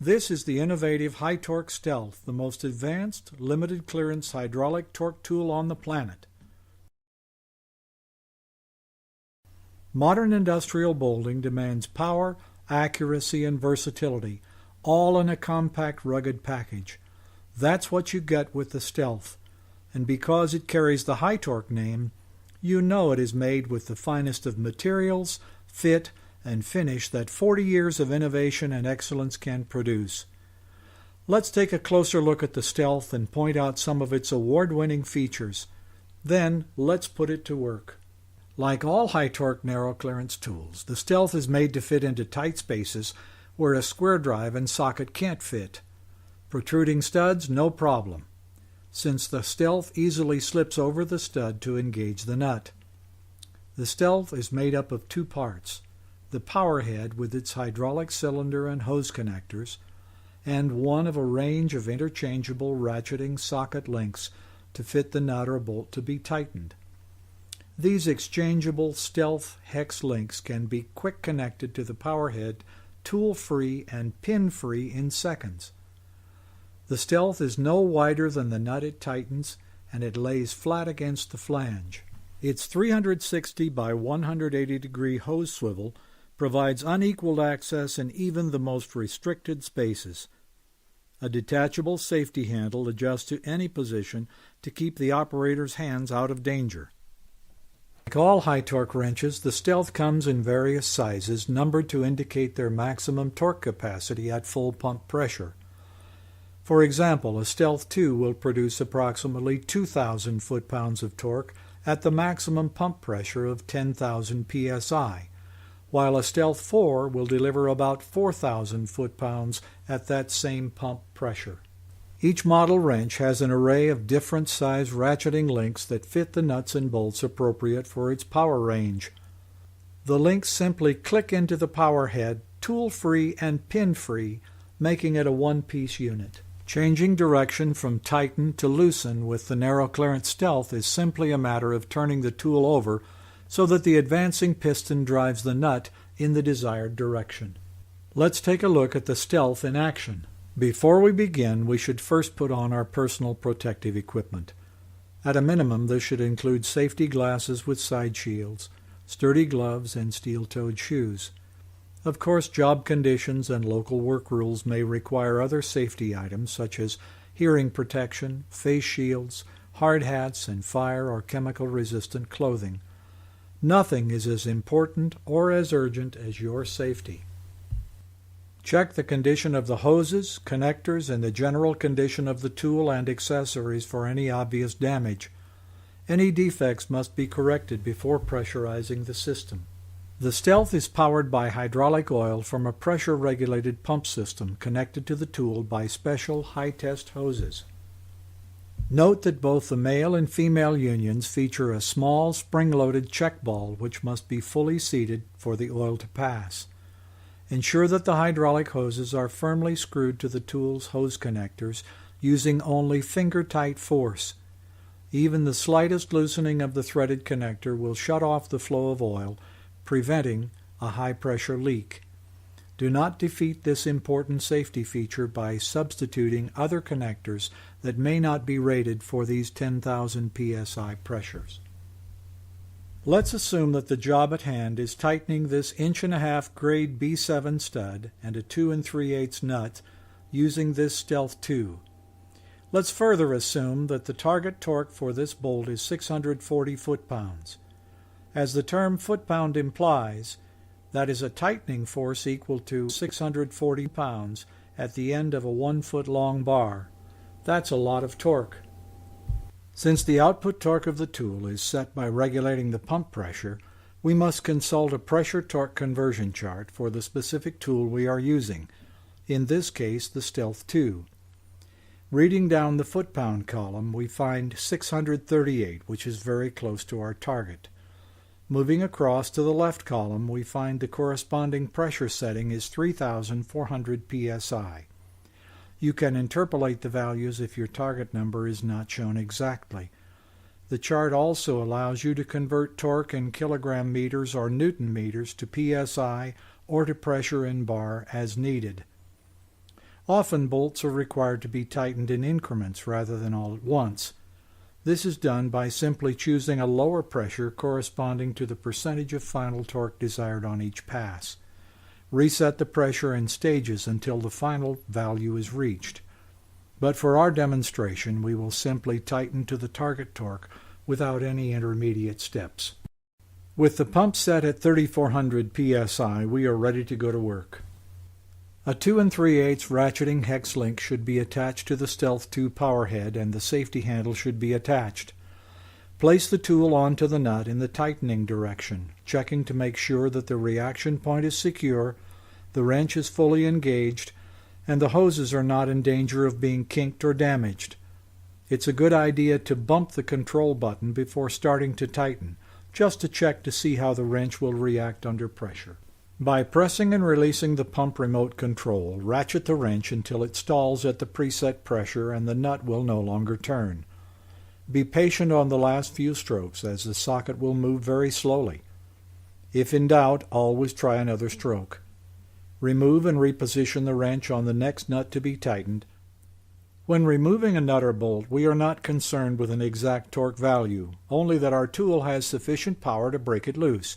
This is the innovative HYTORC Stealth, the most advanced, limited clearance hydraulic torque tool on the planet. Modern industrial bolting demands power, accuracy, and versatility, all in a compact, rugged package. That's what you get with the Stealth, and because it carries the HYTORC name, you know it is made with the finest of materials, fit, and finish that 40 years of innovation and excellence can produce. Let's take a closer look at the Stealth and point out some of its award-winning features. Then, let's put it to work. Like all high-torque narrow clearance tools, the Stealth is made to fit into tight spaces where a square drive and socket can't fit. Protruding studs, no problem, since the Stealth easily slips over the stud to engage the nut. The Stealth is made up of two parts: the power head with its hydraulic cylinder and hose connectors, and one of a range of interchangeable ratcheting socket links to fit the nut or bolt to be tightened. These exchangeable Stealth hex links can be quick connected to the power head, tool-free and pin-free in seconds. The Stealth is no wider than the nut it tightens, and it lays flat against the flange. Its 360 by 180 degree hose swivel provides unequaled access in even the most restricted spaces. A detachable safety handle adjusts to any position to keep the operator's hands out of danger. Like all high-torque wrenches, the Stealth comes in various sizes, numbered to indicate their maximum torque capacity at full pump pressure. For example, a Stealth 2 will produce approximately 2,000 foot-pounds of torque at the maximum pump pressure of 10,000 psi, while a Stealth 4 will deliver about 4,000 foot-pounds at that same pump pressure. Each model wrench has an array of different size ratcheting links that fit the nuts and bolts appropriate for its power range. The links simply click into the power head, tool-free and pin-free, making it a one-piece unit. Changing direction from tighten to loosen with the narrow clearance Stealth is simply a matter of turning the tool over so that the advancing piston drives the nut in the desired direction. Let's take a look at the Stealth in action. Before we begin, we should first put on our personal protective equipment. At a minimum, this should include safety glasses with side shields, sturdy gloves, and steel-toed shoes. Of course, job conditions and local work rules may require other safety items such as hearing protection, face shields, hard hats, and fire or chemical-resistant clothing. Nothing is as important or as urgent as your safety. Check the condition of the hoses, connectors, and the general condition of the tool and accessories for any obvious damage. Any defects must be corrected before pressurizing the system. The Stealth is powered by hydraulic oil from a pressure-regulated pump system connected to the tool by special high-test hoses. Note that both the male and female unions feature a small spring-loaded check ball which must be fully seated for the oil to pass. Ensure that the hydraulic hoses are firmly screwed to the tool's hose connectors using only finger-tight force. Even the slightest loosening of the threaded connector will shut off the flow of oil, preventing a high-pressure leak. Do not defeat this important safety feature by substituting other connectors that may not be rated for these 10,000 psi pressures. Let's assume that the job at hand is tightening this 1.5" grade B7 stud and a 2 3/8 nut using this Stealth 2. Let's further assume that the target torque for this bolt is 640 foot-pounds. As the term foot-pound implies, that is a tightening force equal to 640 pounds at the end of a 1-foot-long bar. That's a lot of torque. Since the output torque of the tool is set by regulating the pump pressure, we must consult a pressure-torque conversion chart for the specific tool we are using, in this case the Stealth 2. Reading down the foot-pound column, we find 638, which is very close to our target. Moving across to the left column, we find the corresponding pressure setting is 3,400 psi. You can interpolate the values if your target number is not shown exactly. The chart also allows you to convert torque in kilogram meters or Newton meters to psi or to pressure in bar as needed. Often bolts are required to be tightened in increments rather than all at once. This is done by simply choosing a lower pressure corresponding to the percentage of final torque desired on each pass. Reset the pressure in stages until the final value is reached. But for our demonstration, we will simply tighten to the target torque without any intermediate steps. With the pump set at 3400 psi, we are ready to go to work. A 2 3/8 ratcheting hex link should be attached to the Stealth 2 power head, and the safety handle should be attached. Place the tool onto the nut in the tightening direction, checking to make sure that the reaction point is secure, the wrench is fully engaged, and the hoses are not in danger of being kinked or damaged. It's a good idea to bump the control button before starting to tighten, just to check to see how the wrench will react under pressure. By pressing and releasing the pump remote control, ratchet the wrench until it stalls at the preset pressure and the nut will no longer turn. Be patient on the last few strokes, as the socket will move very slowly. If in doubt, always try another stroke. Remove and reposition the wrench on the next nut to be tightened. When removing a nut or bolt, we are not concerned with an exact torque value, only that our tool has sufficient power to break it loose.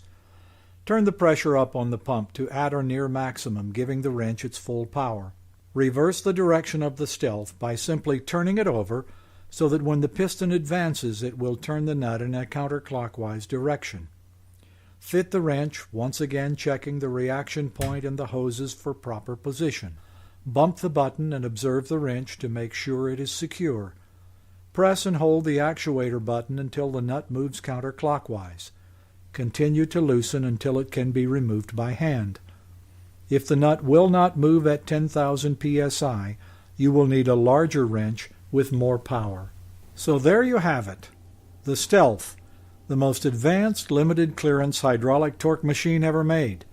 Turn the pressure up on the pump to at or near maximum, giving the wrench its full power. Reverse the direction of the Stealth by simply turning it over so that when the piston advances it will turn the nut in a counterclockwise direction. Fit the wrench, once again checking the reaction point and the hoses for proper position. Bump the button and observe the wrench to make sure it is secure. Press and hold the actuator button until the nut moves counterclockwise. Continue to loosen until it can be removed by hand. If the nut will not move at 10,000 psi, you will need a larger wrench with more power. So there you have it, the Stealth, the most advanced limited clearance hydraulic torque machine ever made.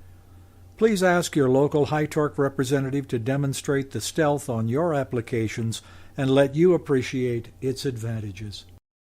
Please ask your local HYTORC representative to demonstrate the Stealth on your applications and let you appreciate its advantages.